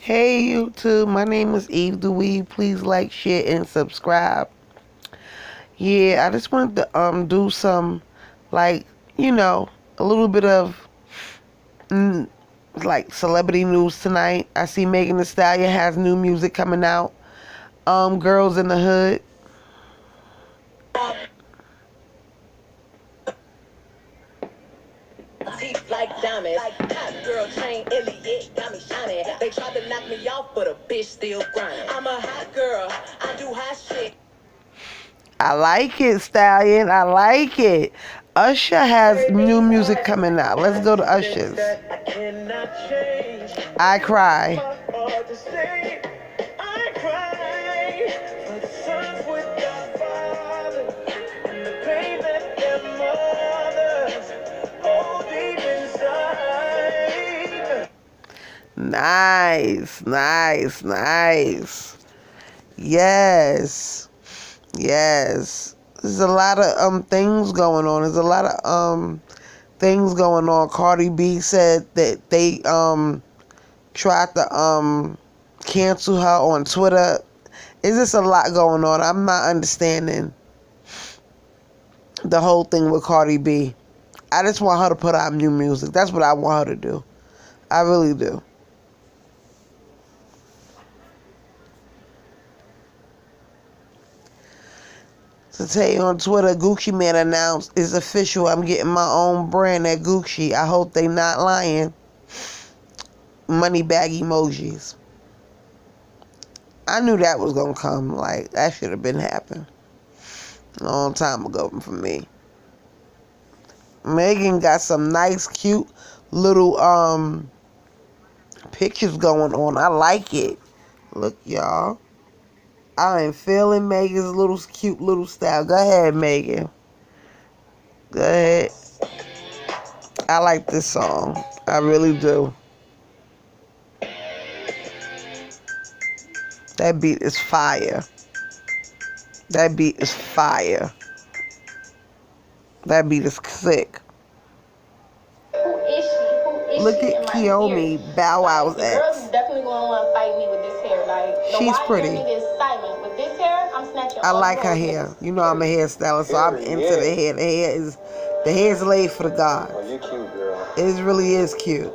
Hey YouTube, my name is Eve Dewey. Please like, share, and subscribe. Yeah, I just wanted to do some like a little bit of mm, like celebrity news tonight. I see Megan Thee Stallion has new music coming out. Girls in the Hood. Teeth like diamonds, like hot girl chain Elliot got me shining. They tried to knock me off, but a bitch still grinding. I'm a hot girl, I do hot shit. I like it, Stallion. I like it. Usher has new music coming out. Let's go to Usher's. I Cry. Nice, nice, nice. Yes. Yes. There's a lot of things going on. There's a lot of things going on. Cardi B said that they tried to cancel her on Twitter. Is just a lot going on. I'm not understanding the whole thing with Cardi B. I just want her to put out new music. That's what I want her to do. I really do. Today on Twitter, Gucci Mane announced it's official. I'm getting my own brand at Gucci. I hope they not lying. Money bag emojis. I knew that was gonna come. Like that should have been happening a long time ago for me. Megan got some nice, cute little pictures going on. I like it. Look, y'all. I am feeling Megan's little cute little style. Go ahead, Megan. Go ahead. I like this song. I really do. That beat is fire. That beat is fire. That beat is sick. Who is she? Look at Kiyomi, Bow Wow's The ex. girls definitely gonna want to fight me with this hair. Like, She's pretty. Nigga is silent. With this hair, I'm snatching. I like her hair. You know I'm a hairstylist, so I'm into the hair. The hair is laid for the gods. Oh, you cute, girl. It really is cute.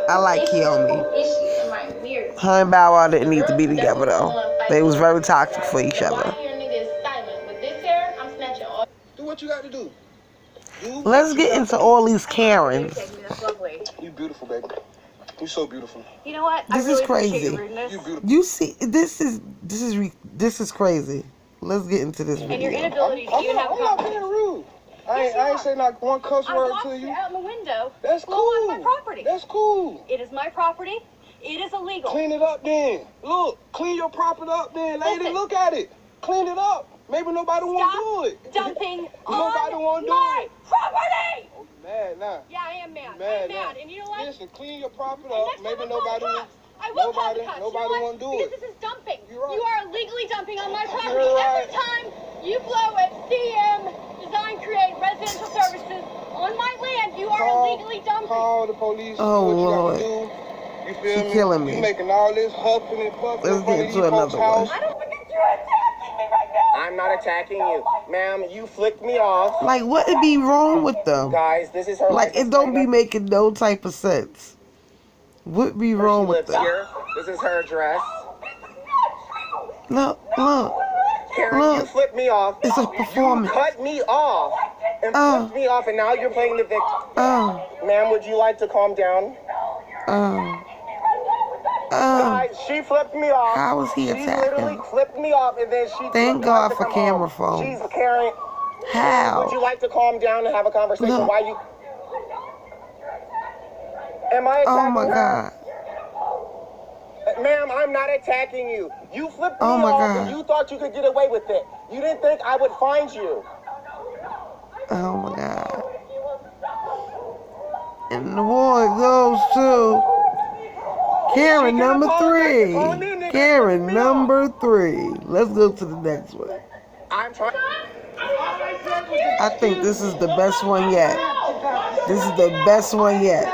I like Kiyomi. Who is she? Am I weird? Her and Bow Wow didn't need to be together though. They was very toxic for each other. Nigga is silent. With this hair, I'm snatching all. Do what you got to do. Let's get into all these Karens. That's lovely. You beautiful, baby. You so beautiful. You know what? This is crazy. You beautiful. You see, this is crazy. Let's get into this And your video. inability to even have I'm not being rude. I ain't say not one cuss I word walked to you. out in the window. That's Blow cool. on my property. That's cool. It is my property. It is illegal. Clean it up then. Look, clean your property up then, lady. Listen. Look at it. Clean it up. Maybe nobody won't do it. Stop dumping Nobody on won't do my it. property. Oh, you mad now? Yeah, I am mad. Mad I'm now. mad. And you know what? Listen, clean your property And up. next time Maybe I'll call nobody the will. cops. I will call the cops. Nobody you know won't do because it. this is dumping. You're right. You are illegally dumping on my property. You're right. Every time you blow at CM Design Create Residential Services on my land, you are illegally dumping. Call the police. Oh, do what Lord. you gotta do. You feel She me? killing me. You making all this huffing and puffing Let's in front get of into you folks' another one. house. I don't think you're attacking me right now. I'm not attacking you. Ma'am, you flicked me off. Like, what would be wrong with them? Guys, this is her Like, license it don't be plate. making no type of sense. What be She wrong with lives them? here. This is her address. Look, look. Karen, Look. you flipped me off. It's a You performance. cut me off and flipped me off, and now you're playing the victim. Oh, Ma'am, would you like to calm down? oh. Guys, she flipped me off. How is he She literally attacking? flipped me off, and then she Thank tried God to for come camera home. phones. She's Karen. How? Would you like to calm down and have a conversation? Look. Why you? Am I attacking Oh my her? God. Ma'am, I'm not attacking you. You flipped me Oh my off God. and you thought you could get away with it. You didn't think I would find you. Oh my God. And the award goes to Karen number 3. Karen number 3. Let's go to the next one. I'm trying. I think this is the best one yet. This is the best one yet.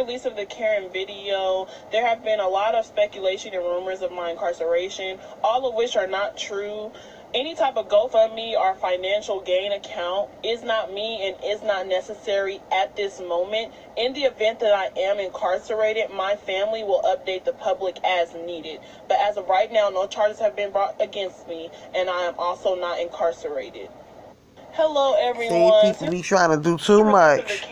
release of the Karen video, there have been a lot of speculation and rumors of my incarceration, all of which are not true. Any type of GoFundMe or financial gain account is not me and is not necessary at this moment. In the event that I am incarcerated, my family will update the public as needed. But as of right now, no charges have been brought against me, and I am also not incarcerated. Hello, everyone. See, people be trying to do too much.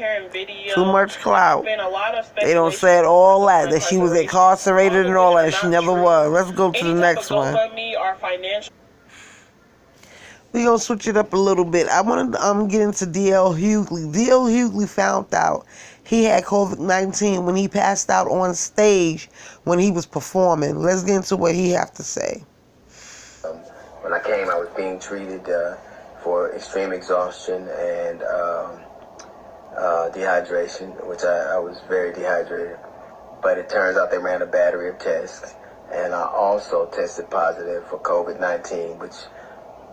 Too much clout. They don't say all that she was incarcerated and all that. She never was. Let's go to the next one. We're going to switch it up a little bit. I want to get into D.L. Hughley. D.L. Hughley found out he had COVID-19 when he passed out on stage when he was performing. Let's get into what he have to say. When I came, I was being treated for extreme exhaustion and dehydration, which I was very dehydrated. But it turns out they ran a battery of tests. And I also tested positive for COVID-19, which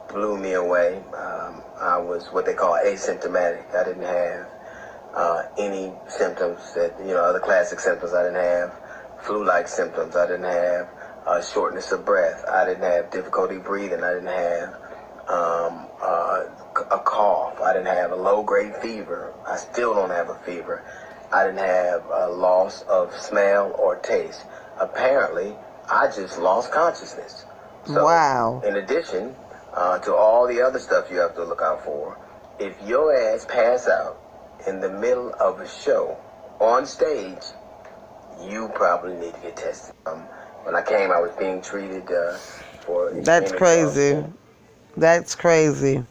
blew me away. I was what they call asymptomatic. I didn't have any symptoms that, other classic symptoms I didn't have. Flu-like symptoms I didn't have. Shortness of breath. I didn't have difficulty breathing. I didn't have a cough. I didn't have a low-grade fever. I still don't have a fever. I didn't have a loss of smell or taste. Apparently, I just lost consciousness. So, wow. In addition to all the other stuff you have to look out for, if your ass pass out in the middle of a show on stage, you probably need to get tested. When I came, I was being treated for... That's crazy. That's crazy.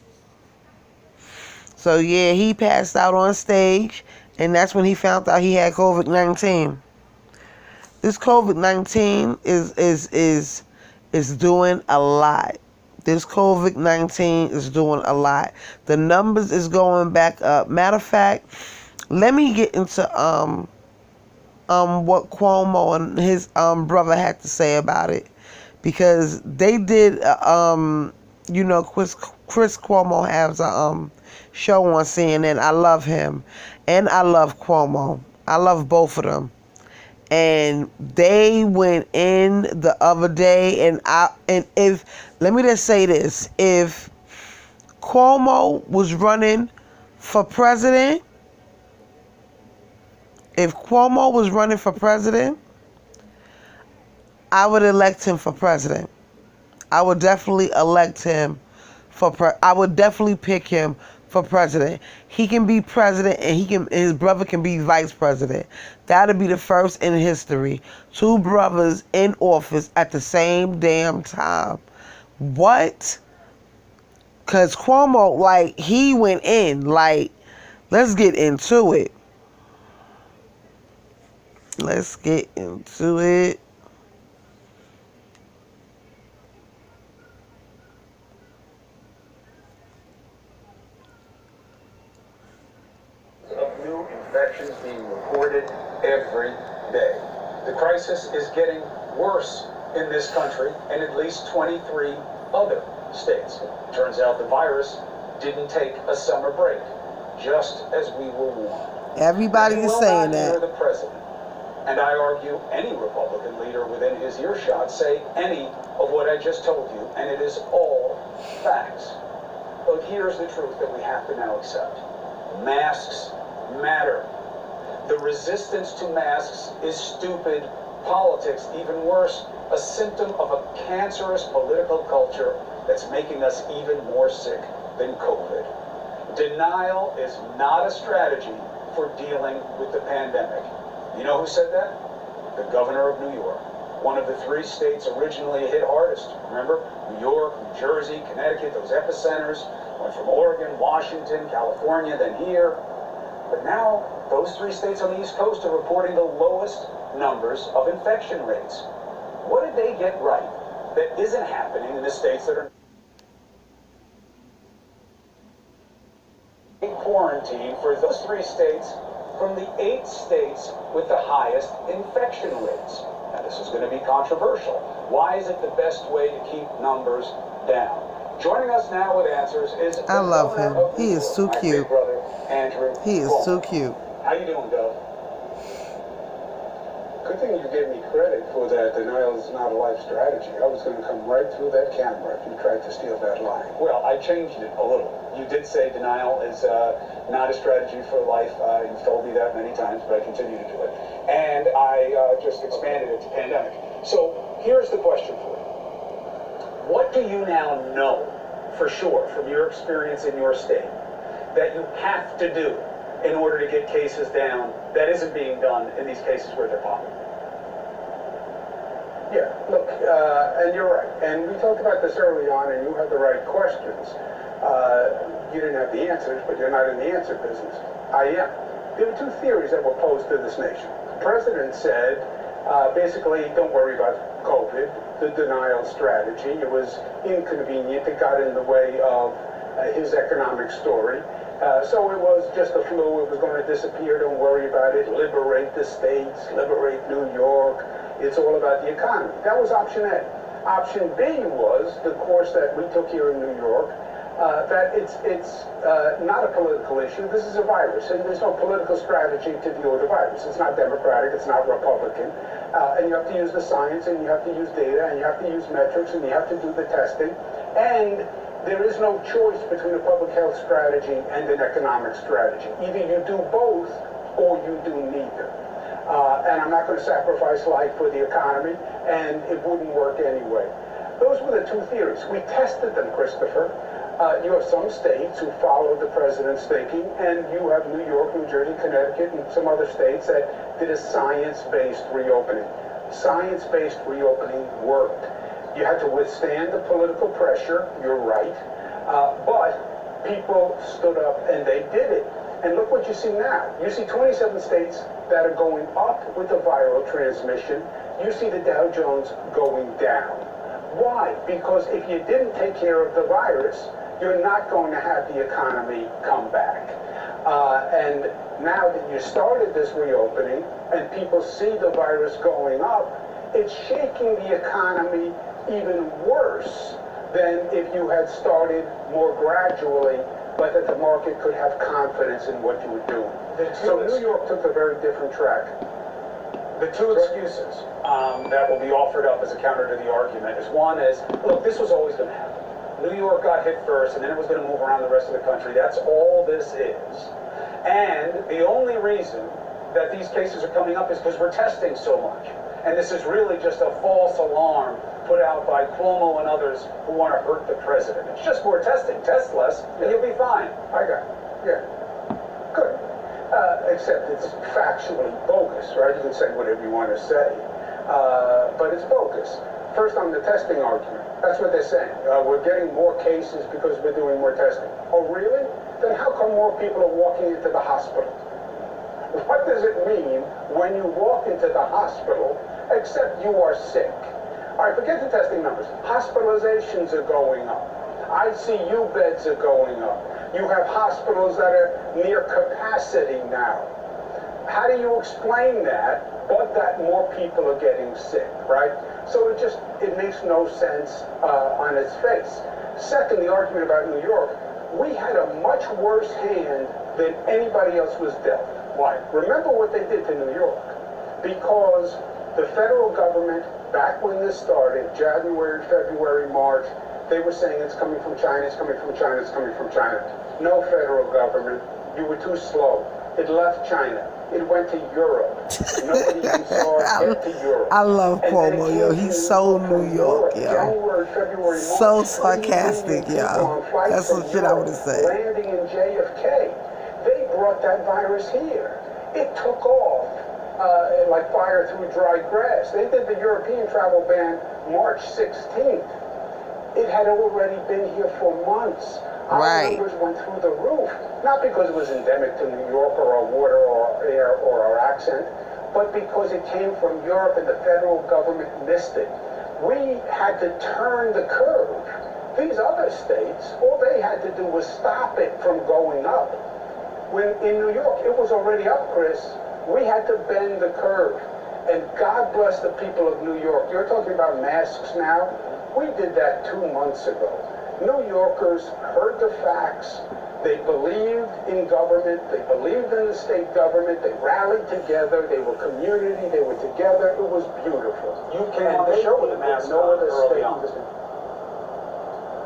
So, yeah, he passed out on stage, and that's when he found out he had COVID-19. This COVID-19 is doing a lot. This COVID-19 is doing a lot. The numbers is going back up. Matter of fact, let me get into what Cuomo and his brother had to say about it, because they did Chris Cuomo has a show on CNN. I love him and I love Cuomo. I love both of them. And they went in the other day, and let me just say this: if Cuomo was running for president, I would elect him for president. I would definitely elect him I would definitely pick him for president. He can be president, and his brother can be vice president. That'll be the first in history. 2 brothers in office at the same damn time. What? Because Cuomo, he went in. Let's get into it. Let's get into it. Infections being reported every day. The crisis is getting worse in this country and at least 23 other states. Turns out the virus didn't take a summer break, just as we were warned. Everybody is saying that. The president, and I argue any Republican leader within his earshot, say any of what I just told you, and it is all facts. But here's the truth that we have to now accept. Masks matter. The resistance to masks is stupid politics, even worse, a symptom of a cancerous political culture that's making us even more sick than COVID. Denial is not a strategy for dealing with the pandemic. You know who said that? The governor of New York, one of the 3 states originally hit hardest. Remember? New York, New Jersey, Connecticut, those epicenters went from Oregon, Washington, California, then here. But now, those 3 states on the East Coast are reporting the lowest numbers of infection rates. What did they get right that isn't happening in the states that are in quarantine for those 3 states from the 8 states with the highest infection rates? Now, this is going to be controversial. Why is it the best way to keep numbers down? Joining us now with answers is... I love him. He is too cute. Andrew He is too cute. How you doing, Gov? good thing you gave me credit for that denial is not a life strategy. I was going to come right through that camera if you tried to steal that line. Well, I changed it a little. You did say denial is not a strategy for life. You've told me that many times, but I continue to do it. And I just expanded it to pandemic. So here's the question for you. What do you now know for sure from your experience in your state that you have to do in order to get cases down that isn't being done in these cases where they're popping? Yeah, look, and you're right. And we talked about this early on, and you had the right questions. You didn't have the answers, but you're not in the answer business. I am. There were two theories that were posed to this nation. The president said, basically, don't worry about COVID, the denial strategy. It was inconvenient. It got in the way of his economic story. So it was just a flu. It was going to disappear. Don't worry about it. Liberate the states. Liberate New York. It's all about the economy. That was option A. Option B was the course that we took here in New York, that it's not a political issue. This is a virus, and there's no political strategy to deal with the virus. It's not Democratic. It's not Republican. And you have to use the science, and you have to use data, and you have to use metrics, and you have to do the testing. And there is no choice between a public health strategy and an economic strategy. Either you do both or you do neither. And I'm not going to sacrifice life for the economy, and it wouldn't work anyway. Those were the two theories. We tested them, Christopher. You have some states who followed the president's thinking, and you have New York, New Jersey, Connecticut, and some other states that did a science-based reopening. Science-based reopening worked. You had to withstand the political pressure, you're right, but people stood up and they did it. And look what you see now. You see 27 states that are going up with the viral transmission. You see the Dow Jones going down. Why? Because if you didn't take care of the virus, you're not going to have the economy come back. And now that you started this reopening and people see the virus going up, it's shaking the economy even worse than if you had started more gradually, but that the market could have confidence in what you were doing. So New York took a very different track. The two excuses that will be offered up as a counter to the argument is, one is, look, this was always going to happen. New York got hit first, and then it was going to move around the rest of the country. That's all this is. And the only reason that these cases are coming up is because we're testing so much. And this is really just a false alarm put out by Cuomo and others who want to hurt the president. It's just more testing. Test less, and you'll be fine. I got it. Yeah. Good. Except it's factually bogus, right? You can say whatever you want to say. But it's bogus. First, on the testing argument. That's what they're saying. We're getting more cases because we're doing more testing. Oh, really? Then how come more people are walking into the hospital? What does it mean when you walk into the hospital, except you are sick? All right, forget the testing numbers. Hospitalizations are going up. ICU beds are going up. You have hospitals that are near capacity now. How do you explain that, but that more people are getting sick, right? So it makes no sense on its face. Second, the argument about New York, we had a much worse hand than anybody else was dealt. Why? Remember what they did to New York. Because the federal government, back when this started, January, February, March, they were saying it's coming from China, it's coming from China, it's coming from China. No federal government. You were too slow. It left China. It went to Europe. Nobody even saw it get to Europe. I love Cuomo, yo. He's so New York, yo. January, February, March. So sarcastic, yo. That's some shit I would have said. Landing in JFK. They brought that virus here. It took off like fire through dry grass. They did the European travel ban March 16th. It had already been here for months. Our numbers went through the roof. Not because it was endemic to New York or our water or our air or our accent, but because it came from Europe and the federal government missed it. We had to turn the curve. These other states, all they had to do was stop it from going up. When in New York, it was already up, Chris. We had to bend the curve. And God bless the people of New York. You're talking about masks now. We did that 2 months ago. New Yorkers heard the facts. They believed in government. They believed in the state government. They rallied together. They were community. They were together. It was beautiful. You came on the show with a mask on early on.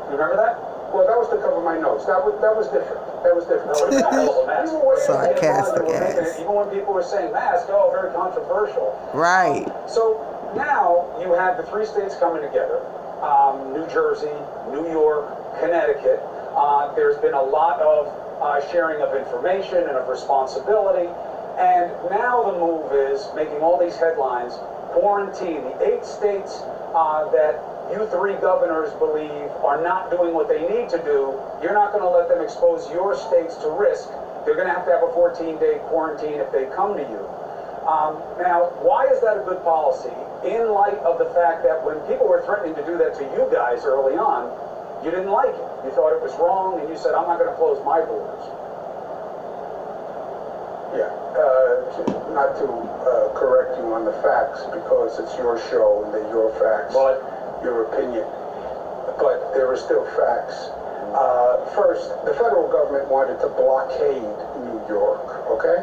You remember that? Well, that was to cover my nose. That was different. That was different. That was a hell of a mask. Sarcastic ass. Even when people were saying mask, oh, very controversial. Right. So now you have the 3 states coming together, New Jersey, New York, Connecticut. There's been a lot of sharing of information and of responsibility. And now the move is making all these headlines, quarantine, the 8 states that you 3 governors believe are not doing what they need to do. You're not going to let them expose your states to risk. They're going to have a 14-day quarantine if they come to you. Now, why is that a good policy in light of the fact that when people were threatening to do that to you guys early on, you didn't like it. You thought it was wrong, and you said, I'm not going to close my borders. Yeah, not to correct you on the facts, because it's your show and they're your facts, But your opinion. But there are still facts. First, the federal government wanted to blockade New York, okay?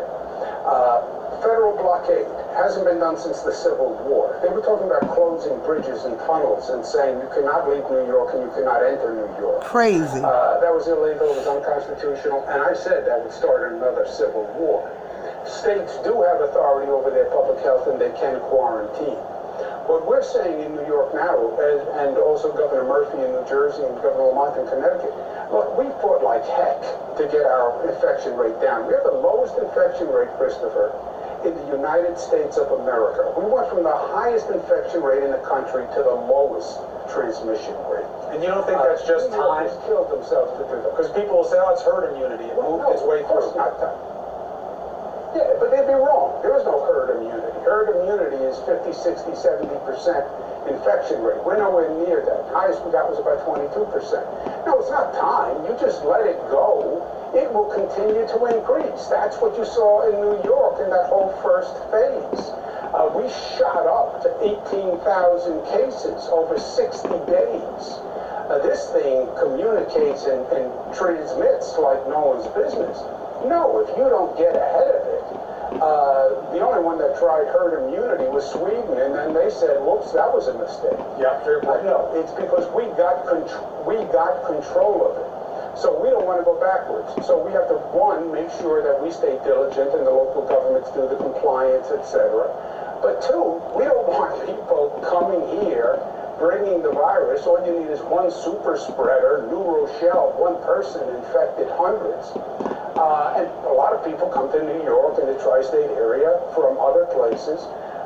Federal blockade hasn't been done since the Civil War. They were talking about closing bridges and tunnels and saying you cannot leave New York and you cannot enter New York. Crazy. That was illegal, it was unconstitutional, and I said that would start another civil war. States do have authority over their public health and they can quarantine. What we're saying in New York now, and also Governor Murphy in New Jersey and Governor Lamont in Connecticut, look, we fought like heck to get our infection rate down. We have the lowest infection rate, Christopher, in the United States of America. We went from the highest infection rate in the country to the lowest transmission rate. and you don't think that's just time? Killed themselves to do that. Because people will say, oh, it's herd immunity. It moved its way through. Not time. Yeah, but they'd be wrong. There is no herd immunity. Herd immunity is 50, 60, 70% infection rate. We're nowhere near that. The highest we got was about 22%. No, it's not time. You just let it go. It will continue to increase. That's what you saw in New York in that whole first phase. We shot up to 18,000 cases over 60 days. This thing communicates and transmits like no one's business. No, if you don't get ahead of it, the only one that tried herd immunity was Sweden, and then they said, whoops, that was a mistake. Yeah, fair point. No, it's because we got control of it. So we don't want to go backwards. So we have to, one, make sure that we stay diligent and the local governments do the compliance, etc. But two, we don't want people coming here bringing the virus. All you need is one super spreader, New Rochelle, one person infected hundreds. And a lot of people come to New York and the tri-state area from other places.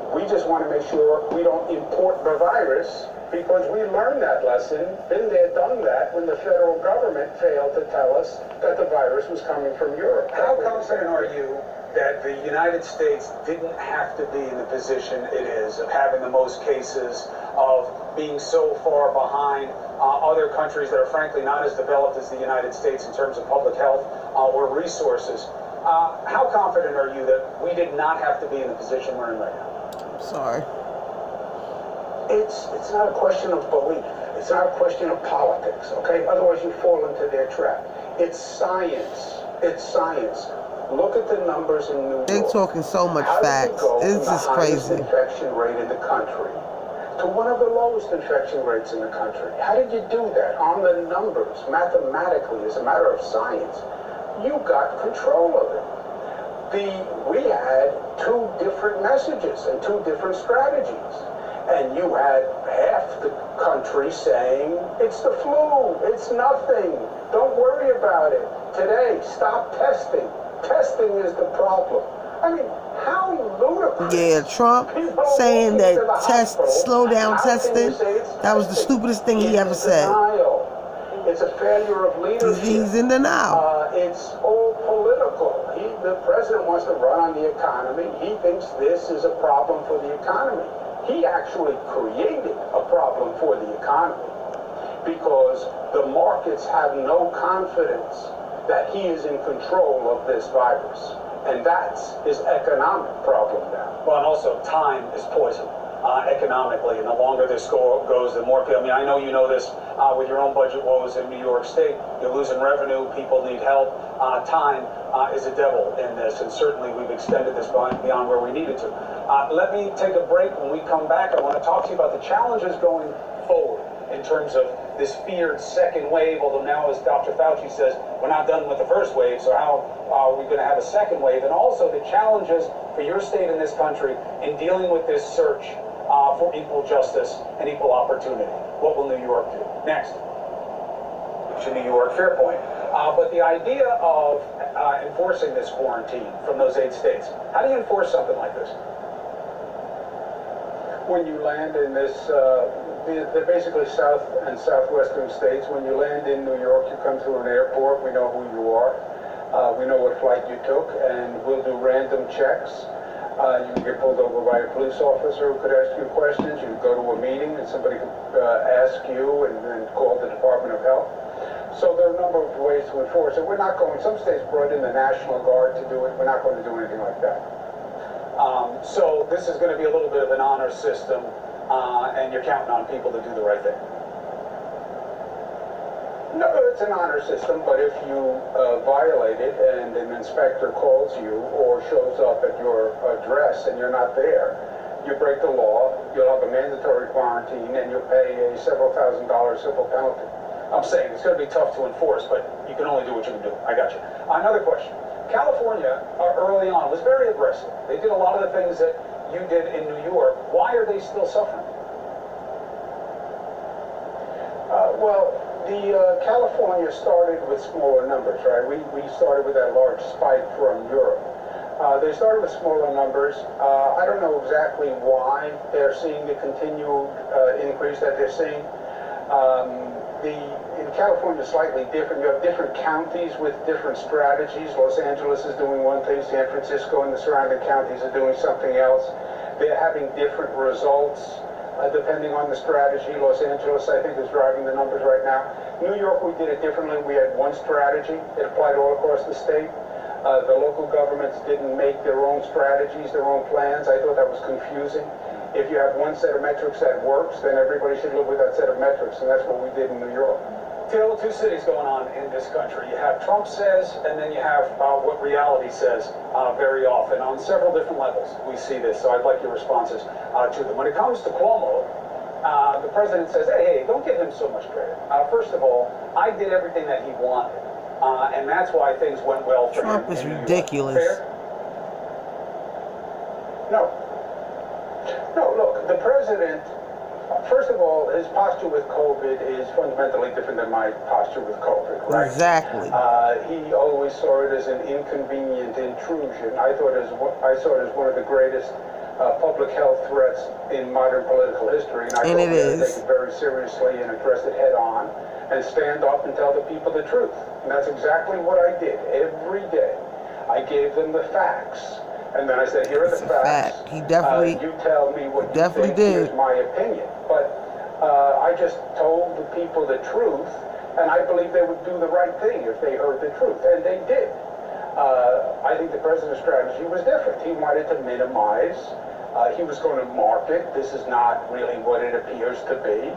We just want to make sure we don't import the virus, because we learned that lesson, been there, done that, when the federal government failed to tell us that the virus was coming from Europe. How confident are you that the United States didn't have to be in the position it is of having the most cases, of being so far behind other countries that are frankly not as developed as the United States in terms of public health or resources? How confident are you that we did not have to be in the position we're in right now? Sorry. It's not a question of belief. It's not a question of politics, okay? Otherwise you fall into their trap. It's science. It's science. Look at the numbers in New York. They're talking so much How facts. did it go It's from just the highest crazy. infection rate in the country to one of the lowest infection rates in the country? How did you do that? On the numbers, mathematically, as a matter of science, you got control of it. We had 2 different messages and 2 different strategies. And you had half the country saying, it's the flu, it's nothing, don't worry about it. Today, stop testing. Testing is the problem. I mean, how ludicrous. Yeah, Trump saying that slow down testing, that was the stupidest thing he ever said. It's a failure of leadership. He's in denial. It's all political. The president wants to run on the economy. He thinks this is a problem for the economy. He actually created a problem for the economy because the markets have no confidence that he is in control of this virus. And that's his economic problem now. Well, and also time is poison economically, and the longer this goes, the more people. I mean, I know you know this with your own budget woes in New York State. You're losing revenue, people need help. Time is a devil in this, and certainly we've extended this beyond where we needed to. Let me take a break. When we come back, I want to talk to you about the challenges going forward in terms of this feared second wave, although now, as Dr. Fauci says, we're not done with the first wave, so how are we going to have a second wave? And also the challenges for your state in this country in dealing with this search for equal justice and equal opportunity. What will New York do? Next. To New York, fair point. But the idea of enforcing this quarantine from those 8 states, how do you enforce something like this? When you land in this, they're basically south and southwestern states. When you land in New York, you come to an airport. We know who you are. We know what flight you took, and we'll do random checks. You can get pulled over by a police officer who could ask you questions. You could go to a meeting and somebody could ask you and then call the Department of Health. So there are a number of ways to enforce it. We're not going, some states brought in the National Guard to do it. We're not going to do anything like that. So this is going to be a little bit of an honor system, and you're counting on people to do the right thing. No, it's an honor system, but if you violate it and an inspector calls you or shows up at your address and you're not there, you break the law, you'll have a mandatory quarantine, and you'll pay a several $1,000 civil penalty. I'm saying it's going to be tough to enforce, but you can only do what you can do. I got you. Another question. California, early on, was very aggressive. They did a lot of the things that you did in New York. Why are they still suffering? California started with smaller numbers, right? We started with that large spike from Europe. They started with smaller numbers. I don't know exactly why they're seeing the continued increase that they're seeing. In California, slightly different. You have different counties with different strategies. Los Angeles is doing one thing, San Francisco and the surrounding counties are doing something else. They're having different results depending on the strategy. Los Angeles, I think, is driving the numbers right now. New York, we did it differently. We had one strategy. It applied all across the state. The local governments didn't make their own strategies, their own plans. I thought that was confusing. If you have one set of metrics that works, then everybody should live with that set of metrics, and that's what we did in New York. Phil, 2 cities going on in this country. You have Trump says, and then you have what reality says very often. On several different levels, we see this, so I'd like your responses to them. When it comes to Cuomo, the president says, hey, don't give him so much credit. First of all, I did everything that he wanted, and that's why things went well for him. Trump is ridiculous. Fair? No. No, look, the president, first of all, his posture with COVID is fundamentally different than my posture with COVID, right? Exactly. He always saw it as an inconvenient intrusion. I saw it as one of the greatest public health threats in modern political history, and I thought we had to take it very seriously and address it head on and stand up and tell the people the truth. And that's exactly what I did every day. I gave them the facts. And then I said, here are the facts. He definitely, you tell me what you think. Here's my opinion. But I just told the people the truth, and I believe they would do the right thing if they heard the truth, and they did. I think the president's strategy was different. He wanted to minimize. He was going to market. This is not really what it appears to be.